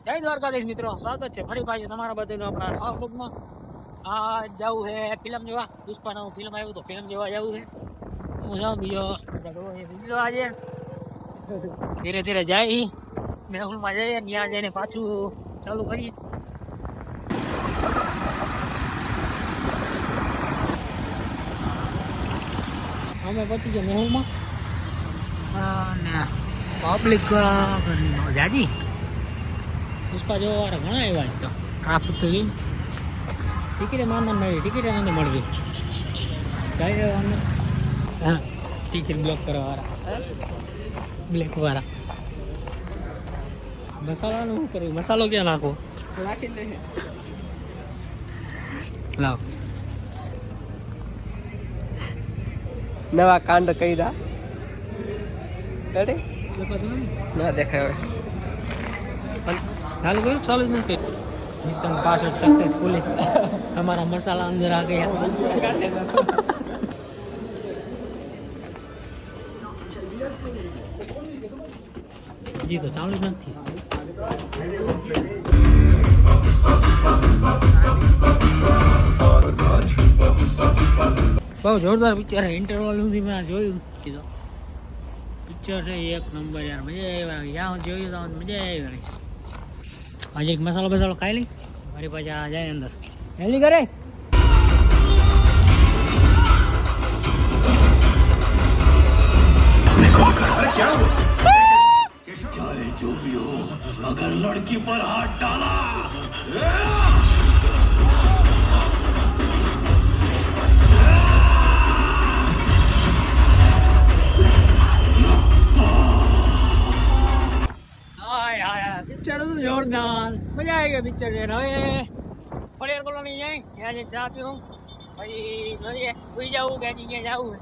જય દ્વારકાધીશ મિત્રો, સ્વાગત છે ફરી પાછું તમારા બધાનું આપણા નવા બ્લોગમાં. આ જવું છે ફિલ્મ જોવા. પુષ્પાનું ફિલ્મ આવ્યું તો ફિલ્મ જોવા જવું છે. હું જાઉં બીજો આજે ધીરે ધીરે જાય મેહુલમાં જઈએ, ત્યાં જઈને પાછું ચાલુ કરીએ. અમે પછી ગયા મેહુલમાં અને પબ્લિક જાજી પુષ્પા જોવા વાળા ઘણા આવ્યા છે. તો ટ્રાફિક તો જોયું, ટિકિટે મારનાર નથી, ટિકિટે નથી મળતી. જાય અંદર હા, ટિકિટ બ્લોક કરવા વાળા, બ્લેક વાળા. મસાલાનું શું કરવું? મસાલો ક્યાં નાખો? રાખી દે લાવ. નવા કાંડ કર્યા ના દેખાય. ચાલુ કર્યું? ચાલુ જ નથી. મિશન 65 सक्सेसफुली हमारा मसाला अंदर आ गया. जी तो चालू નથી. બહુ જોરદાર પિક્ચર છે. ઇન્ટરવલ સુધી મેં જોયું કીધું પિક્ચર છે એક નંબર યાર. મજા આવી. જ્યાં જોયું તો મજા આવી. આજે એક મસાલો બસાલો ખાઈ લઈ, મારી પાસે આ જાય અંદર જલ્દી કરે. चाहे जो भी हो, अगर लड़की पर हाथ डाला પિક્ચર હતું જોરદાર. મજા આવી ગઈ પિક્ચર છે. હવે પડિયાર કોલોની જાય, ત્યાં જઈને ચા પીવું, પછી જોઈએ સુઈ જવું કે ક્યાં જવું.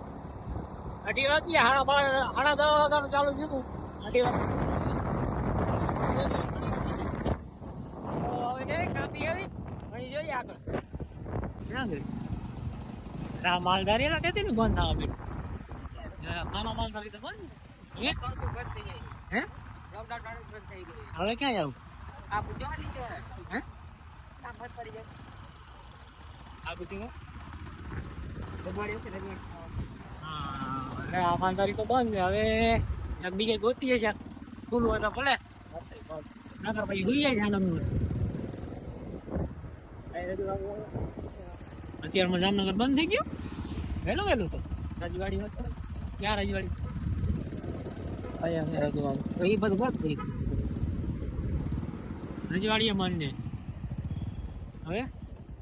2:30 વાગ્યા, 10:30 વાગ્યાનું ચાલુ થયું. 2:30 હવે કાપી આવી પછી જોઈએ આગળ ક્યાં ગઈ. આ માલધારી એલા કહેતી ને બંધ થવા બેઠું. ખાનો માલધારી તો બંધ. હે હવે ક્યાં જાવ? આ પૂછો નીચે હે કામ ફત પડી જાય. આ પૂછો દબાડ્યો કે દબાડ્યો. હા એટલે આ માલધારી તો બંધ છે. હવે એક બીજે ગોતીએ છે, ખુલ્લું હોય તો ભલે, નકર પછી હુઈ જાય જાનમનું. અત્યારમાં જામનગર બંધ થઈ ગયું. વહેલું વહેલું તો રજવાડી વાત. ક્યાં રજવાડી? અહીંયા રજવાડી એ બધું બંધ થઈ ગયું. રજવાડીએ મને હવે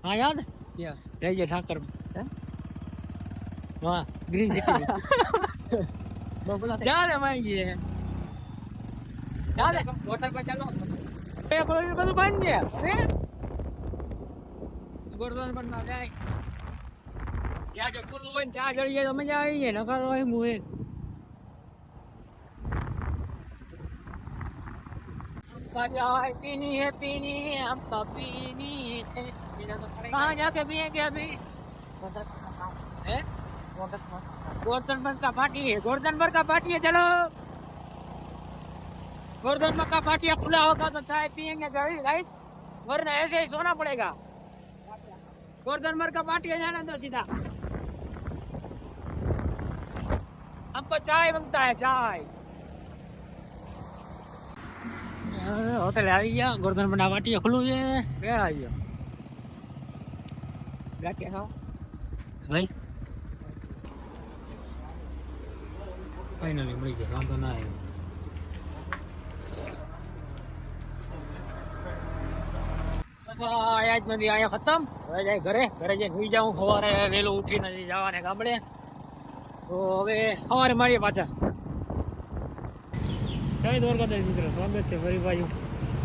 હા યાદ જય જય ઠાકર વાહ ગ્રીન સિટી ચાલે માઈ ગયે ચાલે હોટલ પર ચાલો. બધું બંધ છે. ગોરદોન પર ના જાય. ત્યાં જો ખુલ્લું હોય ને ચા જળી જાય તો મજા આવી જાય. નકર હોય મુએ पीनी है हमको पीनी है. कहाँ जाके पिएंगे अभी? गोवर्धन का पार्टी है. गोवर्धन का पार्टी है. चलो गोवर्धन का पार्टी खुला होगा तो चाय पिएंगे गाइस, वरना ऐसे ही सोना पड़ेगा. गोवर्धन का पार्टी है जाना तो सीधा. हमको चाय मांगता है चाय. હોટેલ આવી ગયા. ગોરધન પર વાટીએ ખુલ્લું છે. બે આવી ગયો ગાંઠિયા ખાવ ભાઈ. ફાઇનલી મળી ગયા, વાંધો ના આવ્યો. આજ નથી અહીંયા ખતમ. હવે જાય ઘરે. ઘરે જઈને સુઈ જાઉં. સવારે વહેલું ઉઠીને જવાને ગામડે. તો હવે સવારે મળીએ પાછા. જય દ્વારકાધીશ મિત્રો, સ્વાગત છે ફરી પાછું.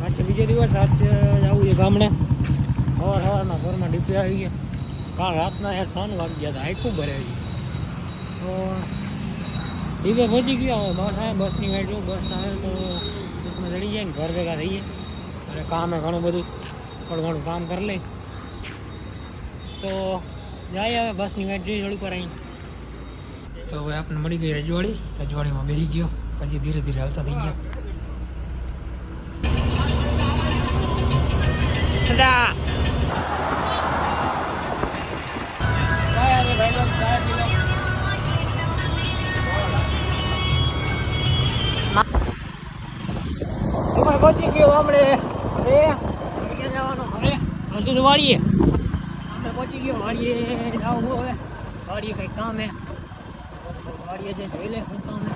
આજ છે બીજો દિવસ. આજ જવું છે ગામડે. સવારમાં ઘરમાં ડીપી આવી ગયા. કાલ રાતના 3 વાગી ગયા હતા. આખું ભરે આવી. તો ડીપે પહોંચી ગયા. હવે બસ આવે, બસની વાઈટ જોઉં. બસ આવે તો બસમાં ચડી જાય ને ઘર ભેગા થઈએ. અને કામે ઘણું બધું થોડું ઘણું કામ કરી લઈ તો જાય. હવે બસની વાઈટ જોઈ થોડીક વાર અહીં. તો હવે આપણને મળી ગઈ રજવાડી. રજવાડીમાં બેસી ગયો. પછી ધીરે ધીરે હાલતા થઈ ગયા. ગાંડા ચાય આવે ભાઈ લોગ ચાય પી લો અમે પહોંચી ગયો આપણે હવે ક્યાં જવાનું હવે હજુ વાળીએ અમે પહોંચી ગયો વાળીએ જાવ હવે વાળીએ કંઈક કામ હે વાળીએ જે જોઈ લે શું કામ હે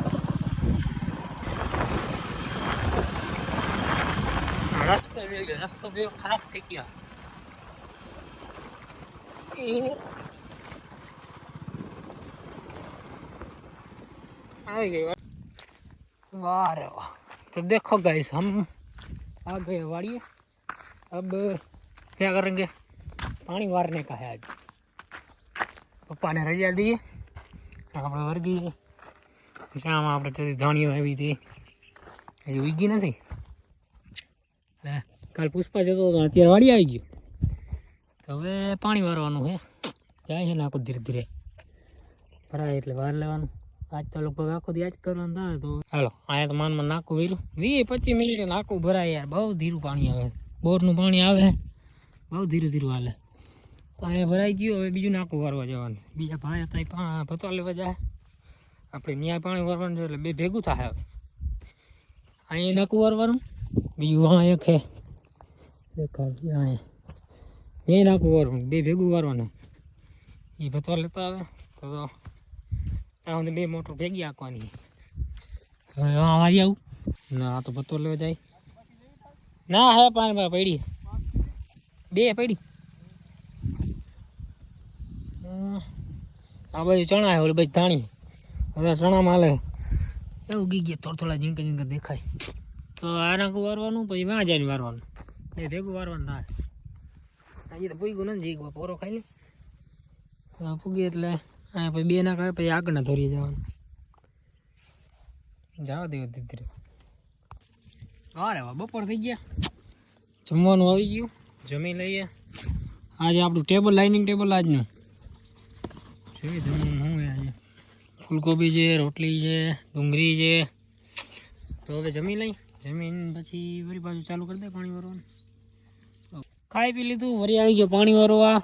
રસ્તો બી ખરાબ થઈ ગયા આવી ગઈ वाह रे वाह तो देखो गाइस हम आ गए वाड़िए अब क्या करेंगे पानी वारने का है आज पप्पा ने रजा दी આપણે વર્ગી શામ આપણે ચડી ધાણીઓ આવી હતી હજી ઉગી નથી લે કાલ પુષ્પા જતો હતો અત્યારે વાડી આવી ગયો તો હવે પાણી વારવાનું છે જાય છે ને આખું ધીરે ધીરે ભરાય એટલે વાર લેવાનું આજ તો લગભગ આખો દી આજ કરવાનું થાય તો હાલો અહીંયા તો માનમાં નાખું વીરું 20-25 મિનિટ નાખું ભરાય યાર બહુ ધીરું પાણી આવે બોરનું પાણી આવે બહુ ધીરું ધીરું હાલે તો અહીંયા ભરાઈ ગયું હવે બીજું નાખું વારવા જવાનું બીજા ભાઈ હતા ભતો લેવા જાય આપણે ન્યાય પાણી વારવાનું છે એટલે બે ભેગું થાય હવે અહીંયા નાખું વારવાનું બીજું હા એક હે દેખાડ અહીંયા એ નાખું વારવાનું બે ભેગું વારવાનું એ ભતો લેતા આવે તો ત્યાં બે મોટર ભેગી આંકવાની હવે વારી આવું ના તો ભતો લેવા જાય ના હે પાણી પડી બે પડી આ બાજુ ચણા ઓલી બાજુ ધાણી હવે ચણામાં હાલે એવું ગઈ ગયા થોડા ઝીંકા ઝીંકા દેખાય તો આ નાખું વારવાનું પછી વાં જાય વારવાનું બે ભેગું વારવાનું થાય હજી તો પૂગ્યું નથી જીગવા પોરો ખાઈ લે પૂગી એટલે હા પછી બે ના ખાય પછી આગળના ધોરી જવાનું જવા દેવું ધીરે અરે વાહ બપોર થઈ ગયા જમવાનું આવી ગયું જમી લઈએ આજે આપણું ટેબલ લાઇનિંગ ટેબલ આજનું જોઈએ જમવાનું શું આજે ફૂલકોબી છે રોટલી છે ડુંગળી છે તો હવે જમી લઈ જમીન પછી વળી પાછું ચાલુ કરી દે પાણી વારવાનું ખાઈ પી લીધું વળી આવી ગયો પાણી વારવા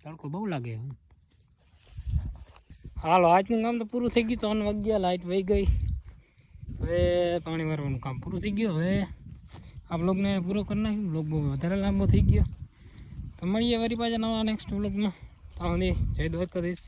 તડકો બહુ લાગે હાલો આજનું કામ તો પૂરું થઈ ગયું 3 વાગ્યા લાઇટ વહી ગઈ હવે પાણી વારવાનું કામ પૂરું થઈ ગયું હવે આ બ્લોગને પૂરો કરી નાખ્યું બ્લોગ બહુ વધારે લાંબો થઈ ગયો તો મળીએ વળી પાછા નવા નેક્સ્ટ બ્લોગમાં ત્યાં સુધી જય દ્વારકાધીશ.